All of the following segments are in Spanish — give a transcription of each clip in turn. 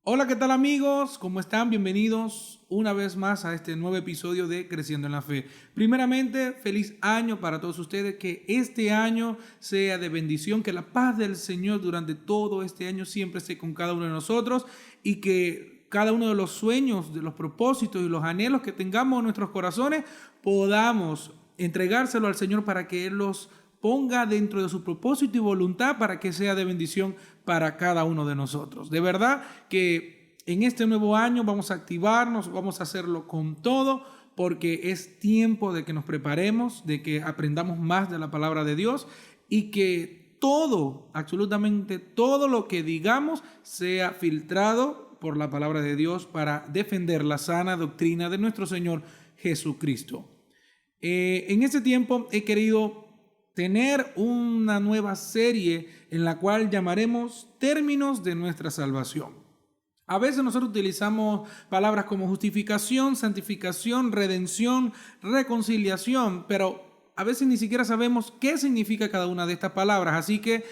Hola, ¿qué tal amigos? ¿Cómo están? Bienvenidos una vez más a este nuevo episodio de Creciendo en la Fe. Primeramente, feliz año para todos ustedes, que este año sea de bendición, que la paz del Señor durante todo este año siempre esté con cada uno de nosotros y que cada uno de los sueños, de los propósitos y los anhelos que tengamos en nuestros corazones podamos entregárselo al Señor para que Él los ponga dentro de su propósito y voluntad para que sea de bendición para cada uno de nosotros. De verdad que en este nuevo año vamos a activarnos, vamos a hacerlo con todo, porque es tiempo de que nos preparemos, de que aprendamos más de la palabra de Dios y que todo, absolutamente todo lo que digamos sea filtrado por la palabra de Dios para defender la sana doctrina de nuestro Señor Jesucristo. En este tiempo he querido tener una nueva serie en la cual llamaremos términos de nuestra salvación. A veces nosotros utilizamos palabras como justificación, santificación, redención, reconciliación, pero a veces ni siquiera sabemos qué significa cada una de estas palabras. Así que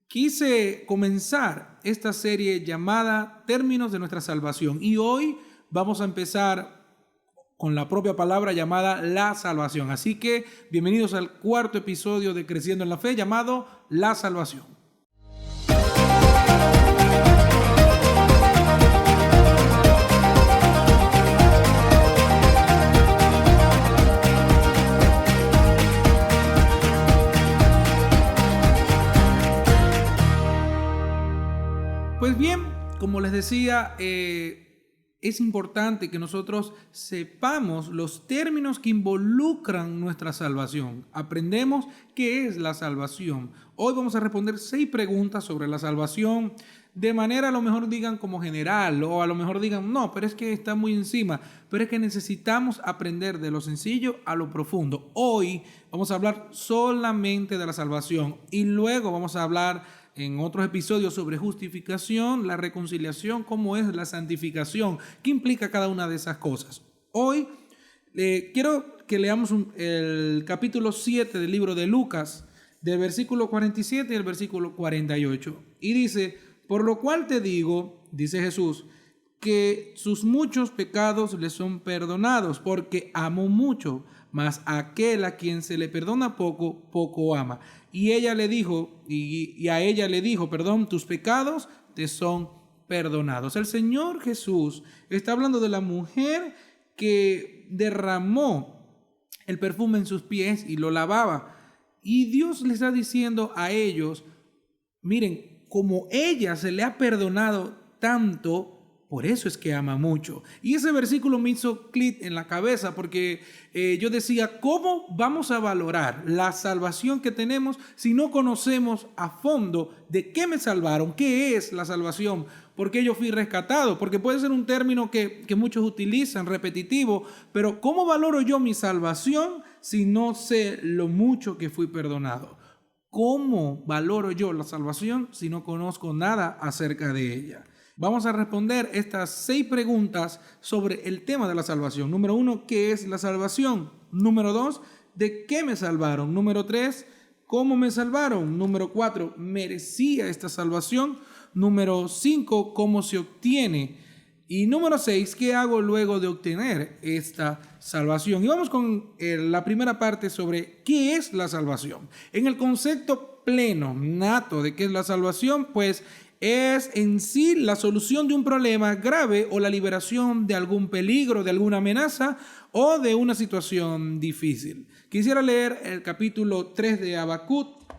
quise comenzar esta serie llamada Términos de nuestra salvación. Y hoy vamos a empezar con la propia palabra llamada la salvación. Así que bienvenidos al cuarto episodio de Creciendo en la Fe llamado La Salvación. Pues bien, como les decía, es importante que nosotros sepamos los términos que involucran nuestra salvación. Aprendemos qué es la salvación. Hoy vamos a responder 6 preguntas sobre la salvación. De manera a lo mejor digan como general o a lo mejor digan, no, pero es que está muy encima. Pero es que necesitamos aprender de lo sencillo a lo profundo. Hoy vamos a hablar solamente de la salvación y luego vamos a hablar en otros episodios sobre justificación, la reconciliación, cómo es la santificación, qué implica cada una de esas cosas. Hoy quiero que leamos el capítulo 7 del libro de Lucas, del versículo 47 y el versículo 48. Y dice, por lo cual te digo, dice Jesús, que sus muchos pecados le son perdonados, porque amó mucho, mas aquel a quien se le perdona poco, poco ama. Y ella le dijo, y a ella le dijo, perdón, tus pecados te son perdonados. El Señor Jesús está hablando de la mujer que derramó el perfume en sus pies y lo lavaba. Y Dios le está diciendo a ellos, miren, como ella se le ha perdonado tanto, por eso es que ama mucho. Y ese versículo me hizo clic en la cabeza porque yo decía, ¿cómo vamos a valorar la salvación que tenemos si no conocemos a fondo de qué me salvaron? ¿Qué es la salvación? ¿Por qué yo fui rescatado? Porque puede ser un término que muchos utilizan, repetitivo, pero ¿cómo valoro yo mi salvación si no sé lo mucho que fui perdonado? ¿Cómo valoro yo la salvación si no conozco nada acerca de ella? Vamos a responder estas 6 preguntas sobre el tema de la salvación. Número 1, ¿qué es la salvación? Número 2, ¿de qué me salvaron? Número 3, ¿cómo me salvaron? Número 4, ¿merecía esta salvación? Número 5, ¿cómo se obtiene? Y número 6, ¿qué hago luego de obtener esta salvación? Y vamos con la primera parte sobre qué es la salvación. En el concepto pleno, nato de qué es la salvación, pues es en sí la solución de un problema grave o la liberación de algún peligro, de alguna amenaza o de una situación difícil. Quisiera leer el capítulo 3 de Habacuc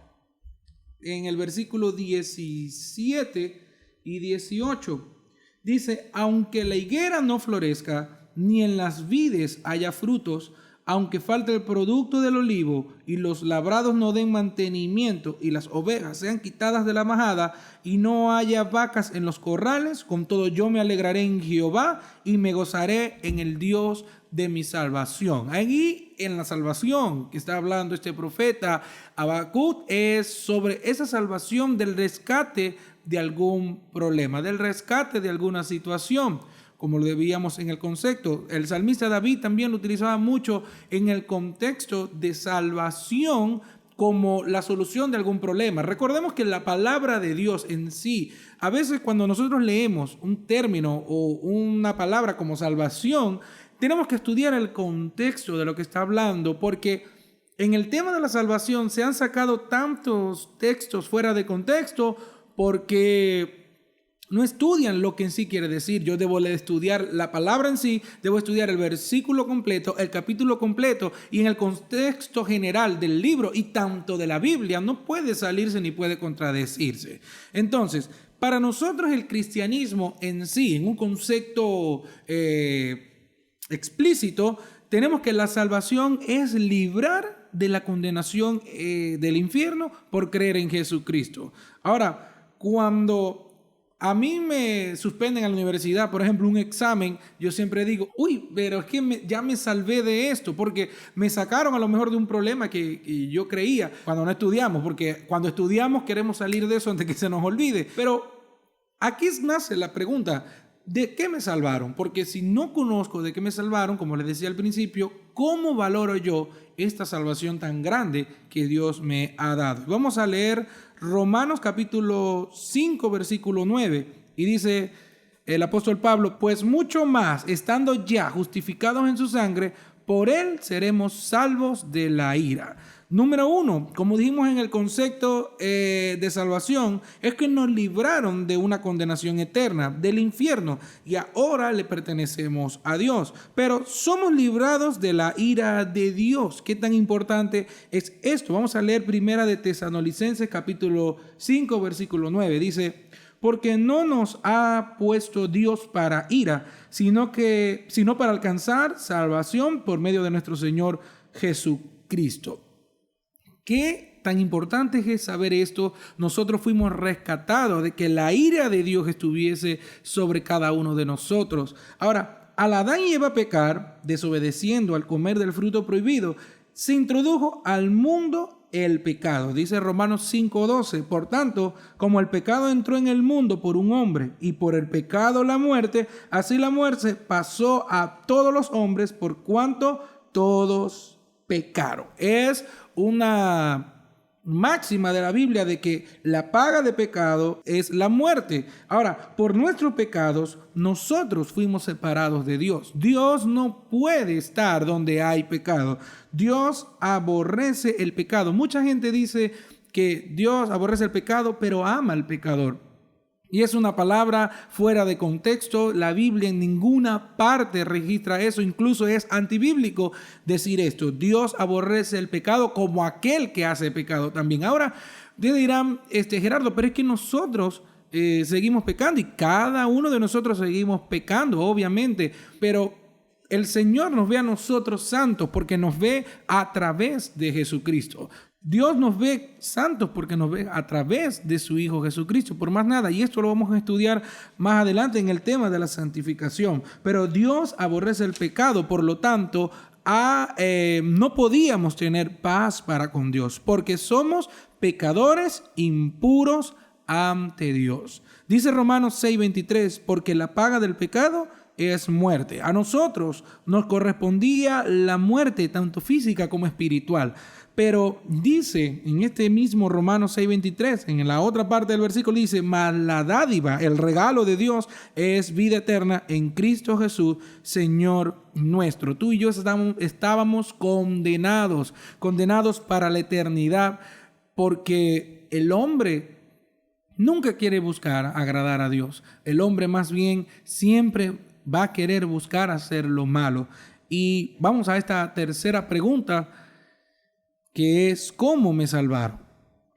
en el versículo 17 y 18. Dice, aunque la higuera no florezca, ni en las vides haya frutos, aunque falte el producto del olivo y los labrados no den mantenimiento y las ovejas sean quitadas de la majada y no haya vacas en los corrales, con todo yo me alegraré en Jehová y me gozaré en el Dios de mi salvación. Ahí en la salvación que está hablando este profeta Habacuc es sobre esa salvación del rescate de algún problema, del rescate de alguna situación, como lo veíamos en el concepto. El salmista David también lo utilizaba mucho en el contexto de salvación como la solución de algún problema. Recordemos que la palabra de Dios en sí, a veces cuando nosotros leemos un término o una palabra como salvación, tenemos que estudiar el contexto de lo que está hablando, porque en el tema de la salvación se han sacado tantos textos fuera de contexto porque no estudian lo que en sí quiere decir. Yo debo estudiar la palabra en sí, debo estudiar el versículo completo, el capítulo completo y en el contexto general del libro y tanto de la Biblia no puede salirse ni puede contradecirse. Entonces, para nosotros el cristianismo en sí, en un concepto explícito, tenemos que la salvación es librar de la condenación del infierno por creer en Jesucristo. Ahora, cuando a mí me suspenden a la universidad, por ejemplo, un examen, yo siempre digo, pero es que ya me salvé de esto, porque me sacaron a lo mejor de un problema que yo creía cuando no estudiamos, porque cuando estudiamos queremos salir de eso antes que se nos olvide. Pero aquí nace la pregunta, ¿de qué me salvaron? Porque si no conozco de qué me salvaron, como les decía al principio, ¿cómo valoro yo esta salvación tan grande que Dios me ha dado? Vamos a leer Romanos capítulo 5, versículo 9, y dice el apóstol Pablo, pues mucho más, estando ya justificados en su sangre, por él seremos salvos de la ira. Número 1, como dijimos en el concepto de salvación, es que nos libraron de una condenación eterna, del infierno, y ahora le pertenecemos a Dios. Pero somos librados de la ira de Dios. ¿Qué tan importante es esto? Vamos a leer primera de Tesalonicenses capítulo 5, versículo 9. Dice, porque no nos ha puesto Dios para ira, sino para alcanzar salvación por medio de nuestro Señor Jesucristo. ¿Qué tan importante es saber esto? Nosotros fuimos rescatados de que la ira de Dios estuviese sobre cada uno de nosotros. Ahora, al Adán y Eva pecar, desobedeciendo al comer del fruto prohibido, se introdujo al mundo el pecado. Dice Romanos 5:12, por tanto, como el pecado entró en el mundo por un hombre y por el pecado la muerte, así la muerte pasó a todos los hombres por cuanto todos pecaron. Es una máxima de la Biblia de que la paga de pecado es la muerte. Ahora, por nuestros pecados, nosotros fuimos separados de Dios. Dios no puede estar donde hay pecado. Dios aborrece el pecado. Mucha gente dice que Dios aborrece el pecado, pero ama al pecador. Y es una palabra fuera de contexto. La Biblia en ninguna parte registra eso. Incluso es antibíblico decir esto. Dios aborrece el pecado como aquel que hace pecado también. Ahora, ustedes dirán, Gerardo, pero es que nosotros seguimos pecando y cada uno de nosotros seguimos pecando, obviamente. Pero el Señor nos ve a nosotros santos porque nos ve a través de Jesucristo. Dios nos ve santos porque nos ve a través de su Hijo Jesucristo, por más nada. Y esto lo vamos a estudiar más adelante en el tema de la santificación. Pero Dios aborrece el pecado, por lo tanto, no podíamos tener paz para con Dios, porque somos pecadores impuros ante Dios. Dice Romanos 6:23, porque la paga del pecado es muerte. A nosotros nos correspondía la muerte, tanto física como espiritual. Pero dice en este mismo Romanos 6:23, en la otra parte del versículo dice, mas la dádiva, el regalo de Dios es vida eterna en Cristo Jesús, Señor nuestro. Tú y yo estábamos condenados para la eternidad, porque el hombre nunca quiere buscar agradar a Dios. El hombre más bien siempre va a querer buscar hacer lo malo. Y vamos a esta tercera pregunta, que es ¿cómo me salvaron?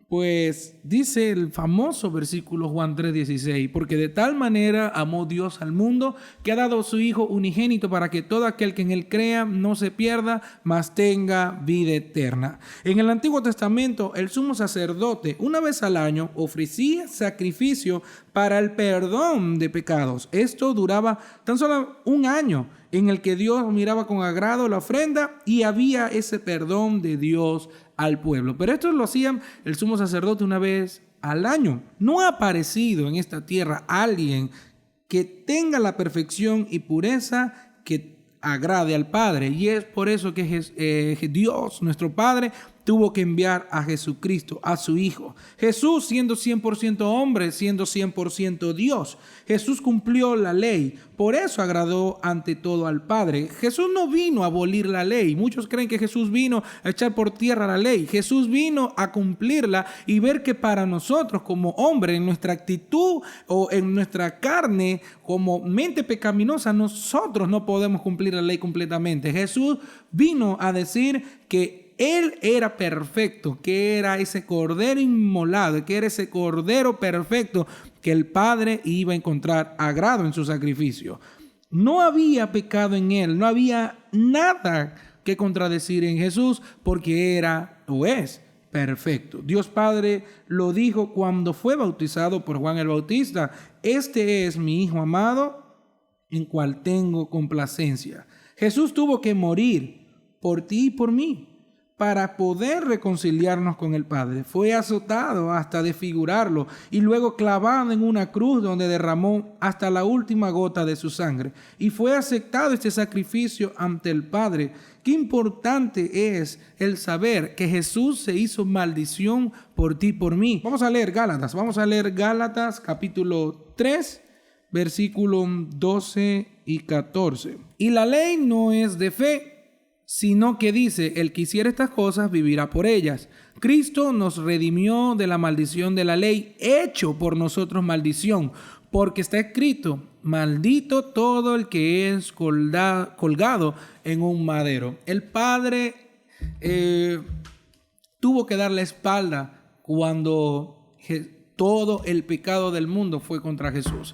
Pues dice el famoso versículo Juan 3:16, porque de tal manera amó Dios al mundo que ha dado a su Hijo unigénito para que todo aquel que en él crea no se pierda, mas tenga vida eterna. En el Antiguo Testamento, el sumo sacerdote una vez al año ofrecía sacrificio para el perdón de pecados. Esto duraba tan solo un año, en el que Dios miraba con agrado la ofrenda y había ese perdón de Dios al pueblo. Pero esto lo hacían el sumo sacerdote una vez al año. No ha aparecido en esta tierra alguien que tenga la perfección y pureza que agrade al Padre. Y es por eso que Dios, nuestro Padre, tuvo que enviar a Jesucristo, a su Hijo. Jesús, siendo 100% hombre, siendo 100% Dios. Jesús cumplió la ley, por eso agradó ante todo al Padre. Jesús no vino a abolir la ley. Muchos creen que Jesús vino a echar por tierra la ley. Jesús vino a cumplirla y ver que para nosotros como hombre, en nuestra actitud o en nuestra carne, como mente pecaminosa, nosotros no podemos cumplir la ley completamente. Jesús vino a decir que Él era perfecto, que era ese cordero inmolado, que era ese cordero perfecto que el Padre iba a encontrar agrado en su sacrificio. No había pecado en Él, no había nada que contradecir en Jesús porque era o es perfecto. Dios Padre lo dijo cuando fue bautizado por Juan el Bautista: este es mi Hijo amado en cual tengo complacencia. Jesús tuvo que morir por ti y por mí para poder reconciliarnos con el Padre. Fue azotado hasta desfigurarlo y luego clavado en una cruz donde derramó hasta la última gota de su sangre. Y fue aceptado este sacrificio ante el Padre. Qué importante es el saber que Jesús se hizo maldición por ti y por mí. Vamos a leer Gálatas capítulo 3, versículos 12 y 14. Y la ley no es de fe, sino que dice: el que hiciera estas cosas vivirá por ellas. Cristo nos redimió de la maldición de la ley, hecho por nosotros maldición, porque está escrito: maldito todo el que es colgado en un madero. El Padre tuvo que dar la espalda cuando todo el pecado del mundo fue contra Jesús.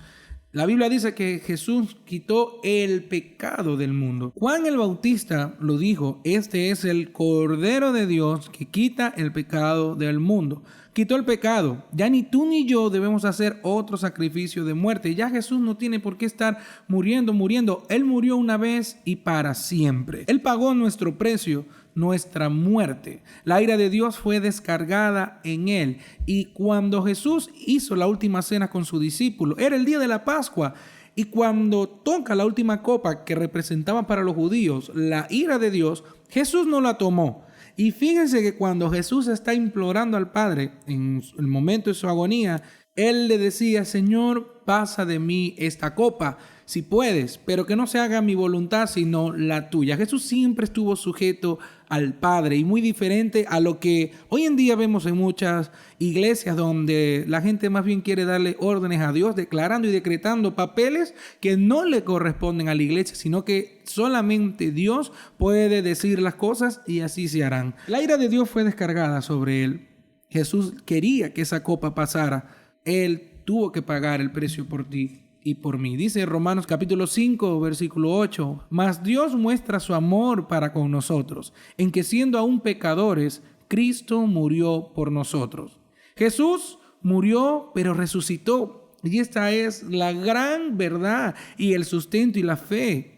La Biblia dice que Jesús quitó el pecado del mundo. Juan el Bautista lo dijo: este es el Cordero de Dios que quita el pecado del mundo. Quitó el pecado. Ya ni tú ni yo debemos hacer otro sacrificio de muerte. Ya Jesús no tiene por qué estar muriendo. Él murió una vez y para siempre. Él pagó nuestro precio, nuestra muerte. La ira de Dios fue descargada en Él. Y cuando Jesús hizo la última cena con su discípulo, era el día de la Pascua. Y cuando toca la última copa que representaba para los judíos la ira de Dios, Jesús no la tomó. Y fíjense que cuando Jesús está implorando al Padre en el momento de su agonía, Él le decía: Señor, pasa de mí esta copa, si puedes, pero que no se haga mi voluntad, sino la tuya. Jesús siempre estuvo sujeto al Padre, y muy diferente a lo que hoy en día vemos en muchas iglesias, donde la gente más bien quiere darle órdenes a Dios, declarando y decretando papeles que no le corresponden a la iglesia, sino que solamente Dios puede decir las cosas y así se harán. La ira de Dios fue descargada sobre Él. Jesús quería que esa copa pasara. Él tuvo que pagar el precio por ti y por mí. Dice Romanos capítulo 5, versículo 8: mas Dios muestra su amor para con nosotros, en que siendo aún pecadores, Cristo murió por nosotros. Jesús murió, pero resucitó. Y esta es la gran verdad y el sustento y la fe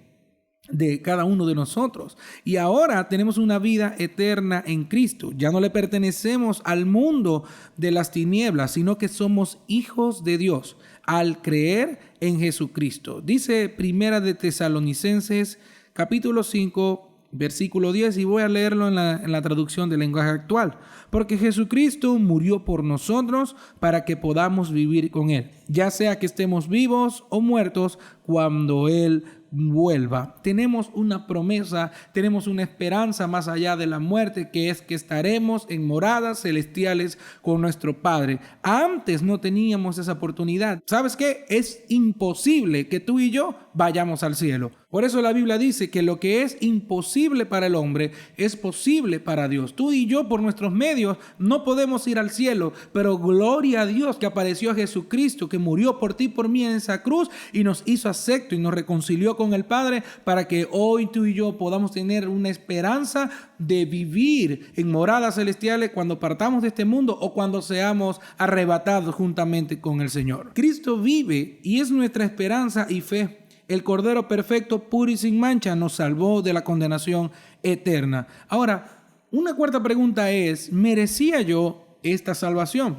de cada uno de nosotros. Y ahora tenemos una vida eterna en Cristo. Ya no le pertenecemos al mundo de las tinieblas, sino que somos hijos de Dios al creer en Jesucristo. Dice Primera de Tesalonicenses capítulo 5, versículo 10, y voy a leerlo en la traducción del lenguaje actual. Porque Jesucristo murió por nosotros para que podamos vivir con Él, ya sea que estemos vivos o muertos cuando Él vuelva. Tenemos una promesa, tenemos una esperanza más allá de la muerte, que es que estaremos en moradas celestiales con nuestro Padre. Antes no teníamos esa oportunidad. ¿Sabes qué? Es imposible que tú y yo vayamos al cielo. Por eso la Biblia dice que lo que es imposible para el hombre es posible para Dios. Tú y yo, por nuestros medios, no podemos ir al cielo, pero gloria a Dios que apareció a Jesucristo, que murió por ti y por mí en esa cruz y nos hizo acepto y nos reconcilió con el Padre, para que hoy tú y yo podamos tener una esperanza de vivir en moradas celestiales cuando partamos de este mundo o cuando seamos arrebatados juntamente con el Señor. Cristo vive y es nuestra esperanza y fe. El Cordero perfecto, puro y sin mancha, nos salvó de la condenación eterna. Ahora, una cuarta pregunta es: ¿merecía yo esta salvación?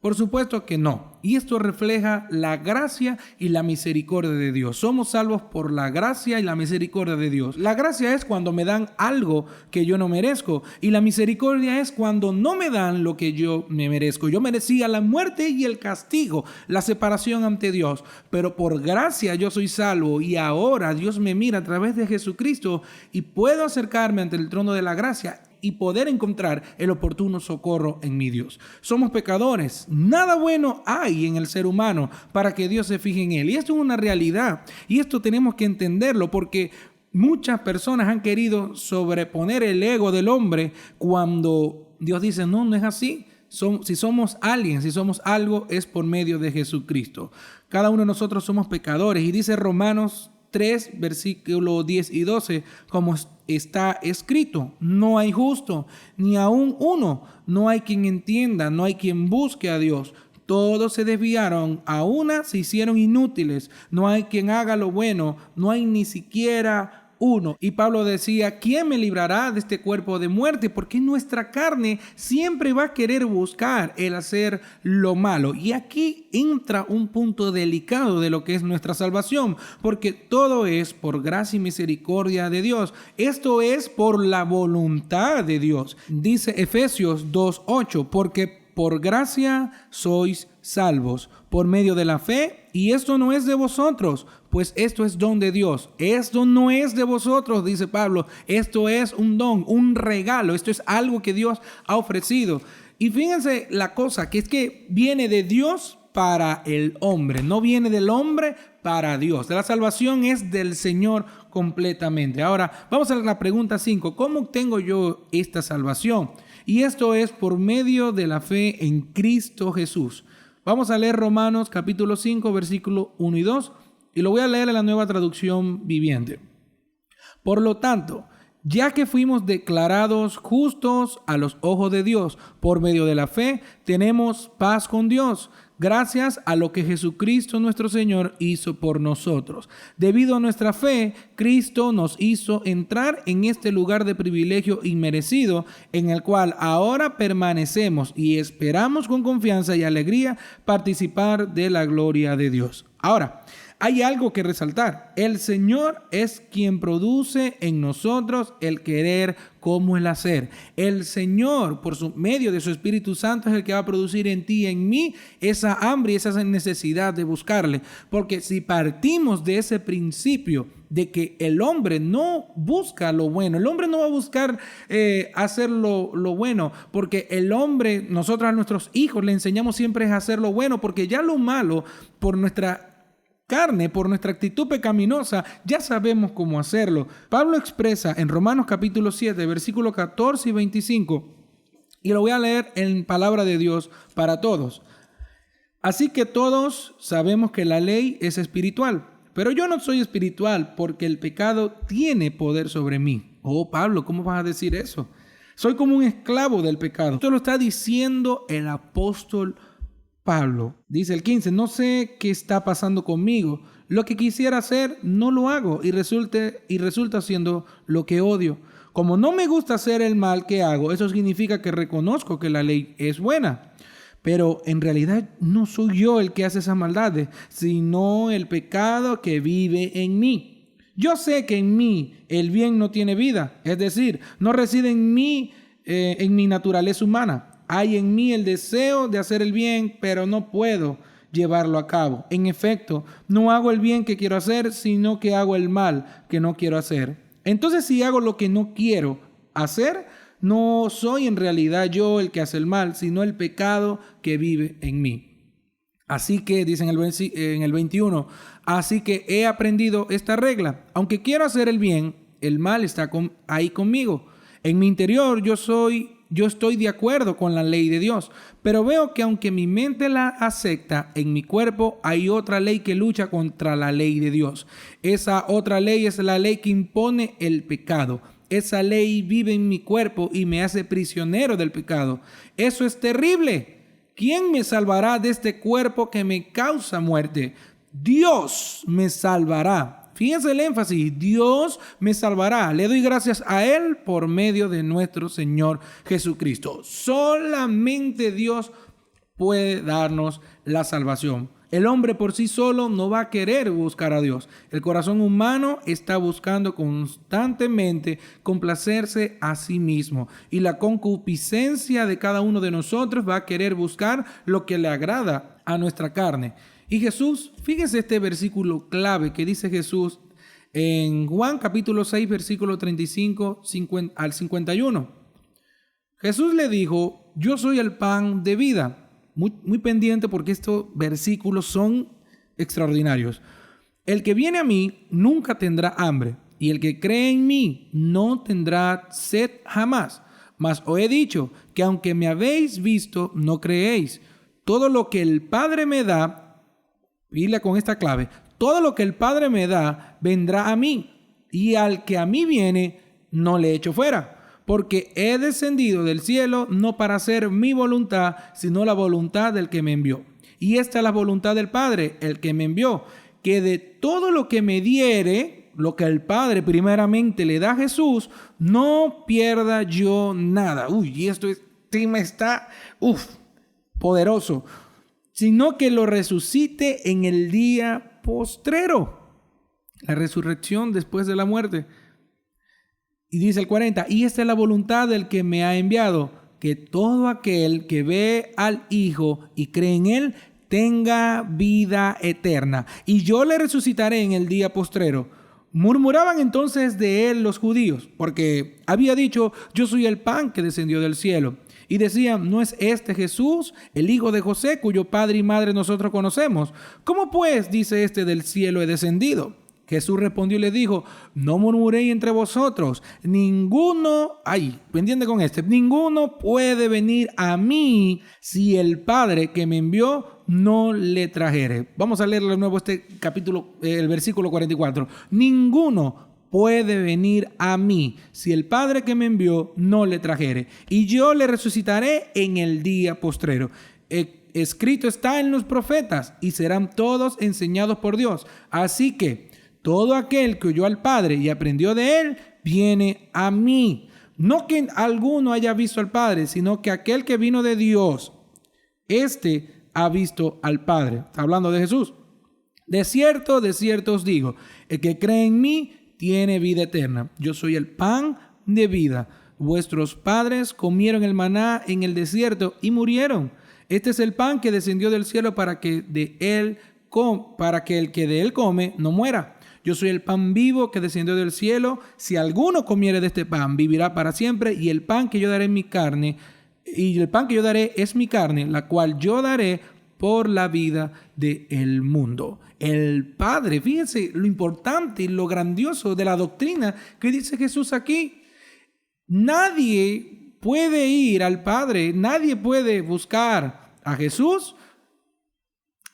Por supuesto que no. Y esto refleja la gracia y la misericordia de Dios. Somos salvos por la gracia y la misericordia de Dios. La gracia es cuando me dan algo que yo no merezco. Y la misericordia es cuando no me dan lo que yo me merezco. Yo merecía la muerte y el castigo, la separación ante Dios. Pero por gracia yo soy salvo y ahora Dios me mira a través de Jesucristo y puedo acercarme ante el trono de la gracia y poder encontrar el oportuno socorro en mi Dios. Somos pecadores. Nada bueno hay en el ser humano para que Dios se fije en él. Y esto es una realidad. Y esto tenemos que entenderlo porque muchas personas han querido sobreponer el ego del hombre cuando Dios dice, no, no es así. Si somos alguien, si somos algo, es por medio de Jesucristo. Cada uno de nosotros somos pecadores. Y dice Romanos 3, versículos 10 y 12, como está escrito, no hay justo, ni aún uno, no hay quien entienda, no hay quien busque a Dios. Todos se desviaron, a una se hicieron inútiles, no hay quien haga lo bueno, no hay ni siquiera uno. Y Pablo decía, ¿quién me librará de este cuerpo de muerte? Porque nuestra carne siempre va a querer buscar el hacer lo malo. Y aquí entra un punto delicado de lo que es nuestra salvación, porque todo es por gracia y misericordia de Dios. Esto es por la voluntad de Dios. Dice Efesios 2:8, porque por gracia sois salvos por medio de la fe, y esto no es de vosotros, pues esto es don de Dios. Esto no es de vosotros, dice Pablo. Esto es un don, un regalo. Esto es algo que Dios ha ofrecido. Y fíjense la cosa, que es que viene de Dios para el hombre, no viene del hombre para Dios. La salvación es del Señor completamente. Ahora, vamos a la pregunta 5. ¿Cómo obtengo yo esta salvación? Y esto es por medio de la fe en Cristo Jesús. Vamos a leer Romanos capítulo 5, versículo 1 y 2, y lo voy a leer en la Nueva Traducción Viviente. Por lo tanto, ya que fuimos declarados justos a los ojos de Dios por medio de la fe, tenemos paz con Dios, gracias a lo que Jesucristo nuestro Señor hizo por nosotros. Debido a nuestra fe, Cristo nos hizo entrar en este lugar de privilegio inmerecido, en el cual ahora permanecemos y esperamos con confianza y alegría participar de la gloria de Dios. Ahora, hay algo que resaltar. El Señor es quien produce en nosotros el querer como el hacer. El Señor, por medio de su Espíritu Santo, es el que va a producir en ti y en mí esa hambre y esa necesidad de buscarle. Porque si partimos de ese principio de que el hombre no busca lo bueno, el hombre no va a buscar hacer lo bueno, porque el hombre, nosotros a nuestros hijos le enseñamos siempre a hacer lo bueno, porque ya lo malo, por nuestra carne, por nuestra actitud pecaminosa, ya sabemos cómo hacerlo. Pablo expresa en Romanos capítulo 7, versículos 14 y 25, y lo voy a leer en palabra de Dios para todos. Así que todos sabemos que la ley es espiritual, pero yo no soy espiritual porque el pecado tiene poder sobre mí. Oh, Pablo, ¿cómo vas a decir eso? Soy como un esclavo del pecado. Esto lo está diciendo el apóstol Pablo. Dice el 15, no sé qué está pasando conmigo. Lo que quisiera hacer, no lo hago y resulta siendo lo que odio. Como no me gusta hacer el mal que hago, eso significa que reconozco que la ley es buena. Pero en realidad no soy yo el que hace esas maldades, sino el pecado que vive en mí. Yo sé que en mí el bien no tiene vida, es decir, no reside en mí, en mi naturaleza humana. Hay en mí el deseo de hacer el bien, pero no puedo llevarlo a cabo. En efecto, no hago el bien que quiero hacer, sino que hago el mal que no quiero hacer. Entonces, si hago lo que no quiero hacer, no soy en realidad yo el que hace el mal, sino el pecado que vive en mí. Así que, dice en el 21, así que he aprendido esta regla. Aunque quiero hacer el bien, el mal está ahí conmigo. En mi interior yo estoy de acuerdo con la ley de Dios, pero veo que aunque mi mente la acepta, en mi cuerpo hay otra ley que lucha contra la ley de Dios. Esa otra ley es la ley que impone el pecado. Esa ley vive en mi cuerpo y me hace prisionero del pecado. Eso es terrible. ¿Quién me salvará de este cuerpo que me causa muerte? Dios me salvará. Fíjense el énfasis, Dios me salvará. Le doy gracias a Él por medio de nuestro Señor Jesucristo. Solamente Dios puede darnos la salvación. El hombre por sí solo no va a querer buscar a Dios. El corazón humano está buscando constantemente complacerse a sí mismo. Y la concupiscencia de cada uno de nosotros va a querer buscar lo que le agrada a nuestra carne. Y Jesús, fíjese este versículo clave que dice Jesús en Juan capítulo 6, versículo 35 al 51. Jesús le dijo: yo soy el pan de vida. Muy pendiente porque estos versículos son extraordinarios. El que viene a mí nunca tendrá hambre, y el que cree en mí no tendrá sed jamás. Mas os he dicho que aunque me habéis visto, no creéis. Todo lo que el Padre me da, pila con esta clave, todo lo que el Padre me da vendrá a mí, y al que a mí viene no le echo fuera. Porque he descendido del cielo no para hacer mi voluntad, sino la voluntad del que me envió. Y esta es la voluntad del Padre, el que me envió, que de todo lo que me diere, lo que el Padre primeramente le da a Jesús, no pierda yo nada. Y esto tema está, poderoso. Sino que lo resucite en el día postrero. La resurrección después de la muerte. Y dice el 40, y esta es la voluntad del que me ha enviado, que todo aquel que ve al Hijo y cree en Él, tenga vida eterna. Y yo le resucitaré en el día postrero. Murmuraban entonces de él los judíos, porque había dicho: yo soy el pan que descendió del cielo. Y decían: ¿no es este Jesús, el hijo de José, cuyo padre y madre nosotros conocemos? ¿Cómo pues dice este: del cielo he descendido? Jesús respondió y le dijo: no murmuréis entre vosotros, ninguno puede venir a mí si el Padre que me envió no le trajere. Vamos a leer de nuevo este capítulo, el versículo 44. Ninguno puede venir a mí si el Padre que me envió no le trajere, y yo le resucitaré en el día postrero. Escrito está en los profetas, y serán todos enseñados por Dios. Así que todo aquel que oyó al Padre y aprendió de él, viene a mí. No que alguno haya visto al Padre, sino que aquel que vino de Dios, este ha visto al Padre. Está hablando de Jesús. De cierto os digo, el que cree en mí tiene vida eterna. Yo soy el pan de vida. Vuestros padres comieron el maná en el desierto y murieron. Este es el pan que descendió del cielo para que el que de él come no muera. Yo soy el pan vivo que descendió del cielo. Si alguno comiere de este pan, vivirá para siempre. Y el pan que yo daré es mi carne, la cual yo daré por la vida del mundo. El Padre, fíjense lo importante y lo grandioso de la doctrina que dice Jesús aquí. Nadie puede ir al Padre, nadie puede buscar a Jesús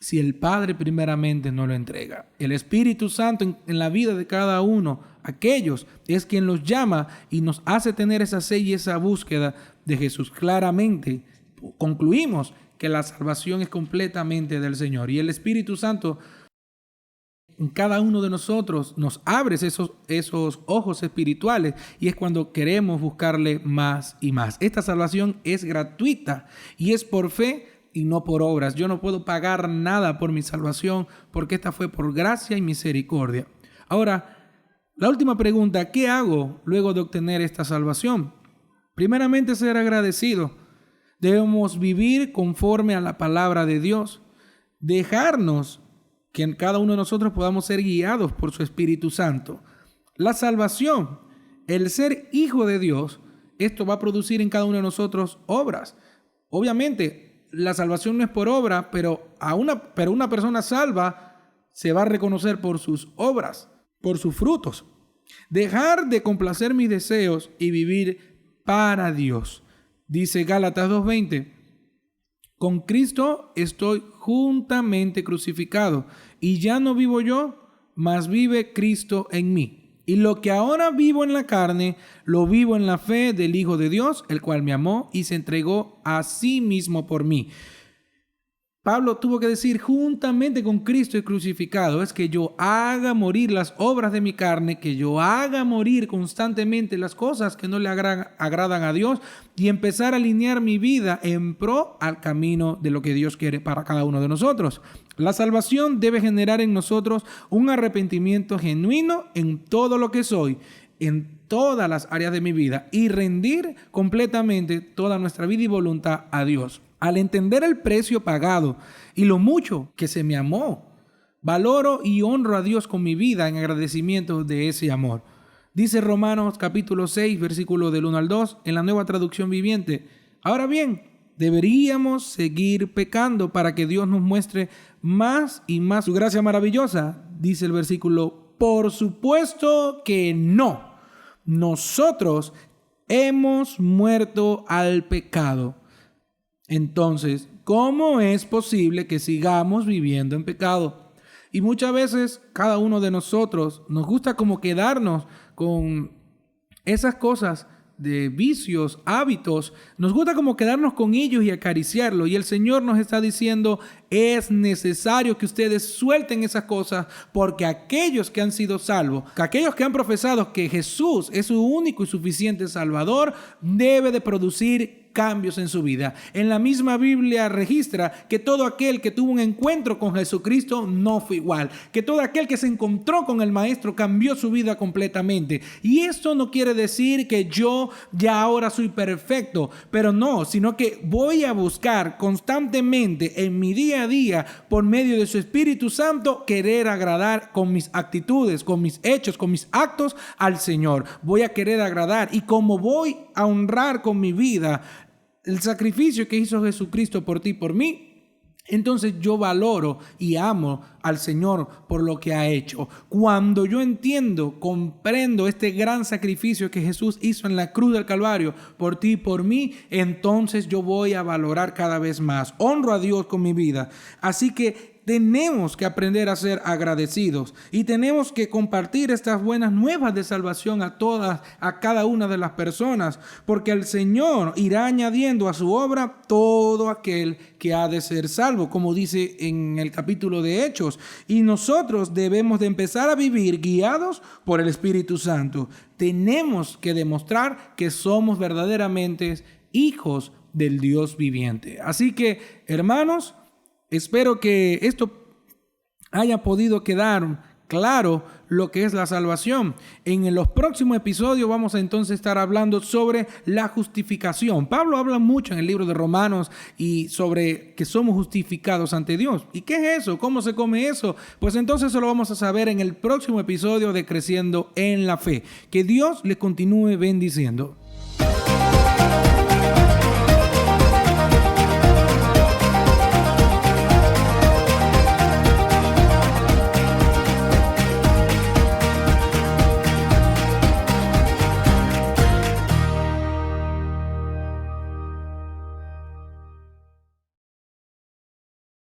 si el Padre primeramente no lo entrega. El Espíritu Santo en la vida de cada uno, aquellos, es quien los llama y nos hace tener esa sed y esa búsqueda de Jesús. Claramente concluimos que la salvación es completamente del Señor, y el Espíritu Santo en cada uno de nosotros nos abre esos ojos espirituales, y es cuando queremos buscarle más y más. Esta salvación es gratuita y es por fe y no por obras. Yo no puedo pagar nada por mi salvación, porque esta fue por gracia y misericordia. Ahora, la última pregunta: ¿qué hago luego de obtener esta salvación? Primeramente, ser agradecido. Debemos vivir conforme a la palabra de Dios. Dejarnos que en cada uno de nosotros podamos ser guiados por su Espíritu Santo. La salvación, el ser hijo de Dios, esto va a producir en cada uno de nosotros obras. Obviamente, la salvación no es por obra, pero una persona salva se va a reconocer por sus obras, por sus frutos. Dejar de complacer mis deseos y vivir para Dios. Dice Gálatas 2:20, con Cristo estoy juntamente crucificado, y ya no vivo yo, mas vive Cristo en mí. Y lo que ahora vivo en la carne, lo vivo en la fe del Hijo de Dios, el cual me amó y se entregó a sí mismo por mí. Pablo tuvo que decir, juntamente con Cristo crucificado, es que yo haga morir las obras de mi carne, que yo haga morir constantemente las cosas que no le agradan a Dios y empezar a alinear mi vida en pro al camino de lo que Dios quiere para cada uno de nosotros. La salvación debe generar en nosotros un arrepentimiento genuino en todo lo que soy, en todas las áreas de mi vida y rendir completamente toda nuestra vida y voluntad a Dios. Al entender el precio pagado y lo mucho que se me amó, valoro y honro a Dios con mi vida en agradecimiento de ese amor. Dice Romanos capítulo 6, versículo del 1 al 2, en la Nueva Traducción Viviente. Ahora bien, deberíamos seguir pecando para que Dios nos muestre más y más su gracia maravillosa. Dice el versículo, por supuesto que no. Nosotros hemos muerto al pecado. Entonces, ¿cómo es posible que sigamos viviendo en pecado? Y muchas veces cada uno de nosotros nos gusta como quedarnos con esas cosas de vicios, hábitos, nos gusta como quedarnos con ellos y acariciarlos. Y el Señor nos está diciendo, es necesario que ustedes suelten esas cosas, porque aquellos que han sido salvos, aquellos que han profesado que Jesús es su único y suficiente Salvador, debe de producir cambios en su vida. En la misma Biblia registra que todo aquel que tuvo un encuentro con Jesucristo no fue igual, que todo aquel que se encontró con el Maestro cambió su vida completamente. Y esto no quiere decir que yo ya ahora soy perfecto, pero no, sino que voy a buscar constantemente en mi día a día, por medio de su Espíritu Santo, querer agradar con mis actitudes, con mis hechos, con mis actos al Señor. Voy a querer agradar, y como voy a honrar con mi vida el sacrificio que hizo Jesucristo por ti y por mí, entonces yo valoro y amo al Señor por lo que ha hecho. Cuando yo entiendo, comprendo este gran sacrificio que Jesús hizo en la cruz del Calvario por ti y por mí, entonces yo voy a valorar cada vez más. Honro a Dios con mi vida. Así que tenemos que aprender a ser agradecidos y tenemos que compartir estas buenas nuevas de salvación a cada una de las personas, porque el Señor irá añadiendo a su obra todo aquel que ha de ser salvo, como dice en el capítulo de Hechos, y nosotros debemos de empezar a vivir guiados por el Espíritu Santo. Tenemos que demostrar que somos verdaderamente hijos del Dios viviente. Así que, hermanos, espero que esto haya podido quedar claro lo que es la salvación. En los próximos episodios vamos a entonces estar hablando sobre la justificación. Pablo habla mucho en el libro de Romanos y sobre que somos justificados ante Dios. ¿Y qué es eso? ¿Cómo se come eso? Pues entonces eso lo vamos a saber en el próximo episodio de Creciendo en la Fe. Que Dios les continúe bendiciendo.